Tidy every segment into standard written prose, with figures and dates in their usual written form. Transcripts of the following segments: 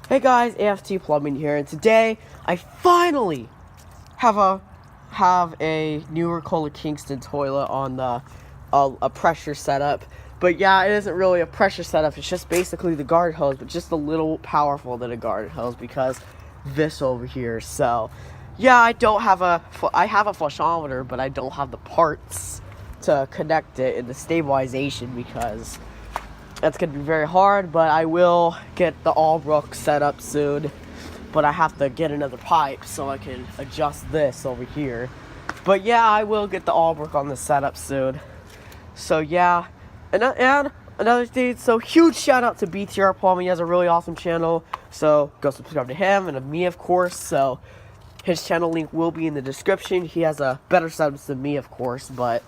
Hey guys, BTRPlumbing here, and today I finally have a newer Kohler Kingston toilet on the a pressure setup. But yeah, it isn't really a pressure setup. It's just basically the garden hose, but just a little powerful than a garden hose because this over here. So yeah, I have a flushometer, but I don't have the parts to connect it in the stabilization because that's going to be very hard, but I will get the Allbrook set up soon. But I have to get another pipe so I can adjust this over here. But yeah, I will get the Allbrook on the setup soon. So yeah, and another thing, so huge shout out to BTRPlumbing. He has a really awesome channel, so go subscribe to him and to me, of course. So his channel link will be in the description. He has a better setup than me, of course, but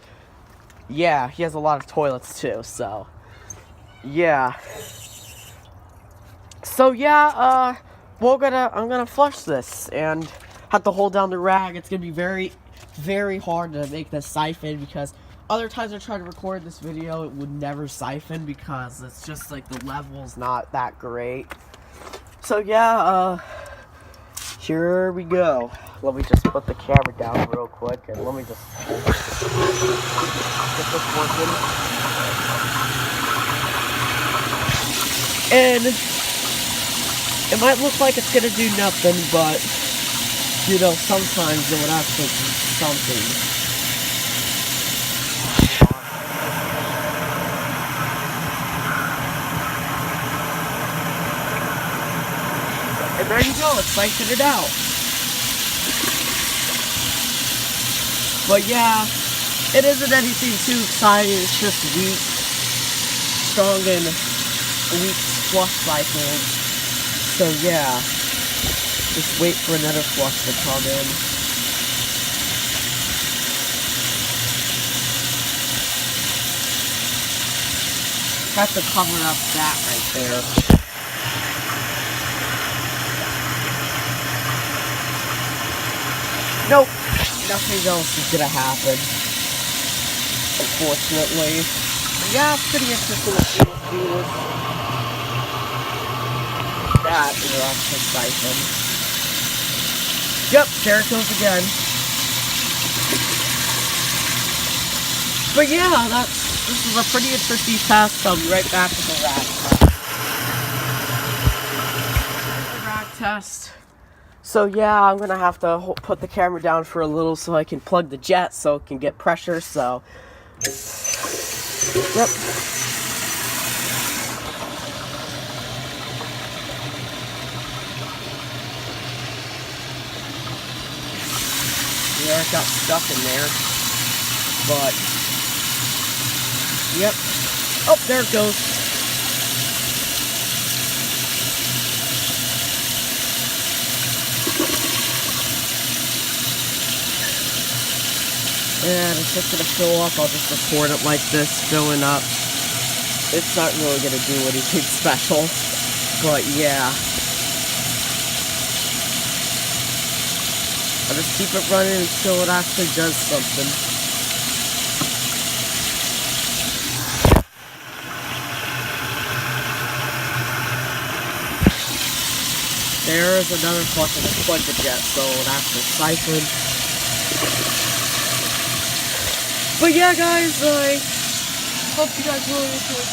yeah, he has a lot of toilets too, so yeah. So yeah, I'm gonna flush this and have to hold down the rag. It's gonna be very, very hard to make this siphon because other times I tried to record this video, it would never siphon because it's just like the level's not that great. So yeah, here we go. Let me just put the camera down real quick and let me just get this working. And it might look like it's gonna do nothing, but you know, sometimes it would actually do something. And there you go, it's siphoned it out. But yeah, it isn't anything too exciting, it's just weak, strong and weak flush cycles. So yeah, just wait for another flush to come in. Have to cover up that right there. Nope, nothing else is gonna happen, unfortunately. But yeah, it's pretty interesting to see this do this. That is actually siphon. Yep, there it goes again. But yeah, this is a pretty interesting test. I'll be right back with the rag test. The rag test. So yeah, I'm gonna have to put the camera down for a little so I can plug the jet so it can get pressure. So, yep. Yeah, it got stuck in there, but, yep, oh, there it goes. And it's just gonna fill up. I'll just record it like this, filling up. It's not really gonna do anything special, but yeah. I'll just keep it running until it actually does something. There's another flush of the plug the jet, so it actually siphoned. But yeah, guys, I hope you guys really enjoyed.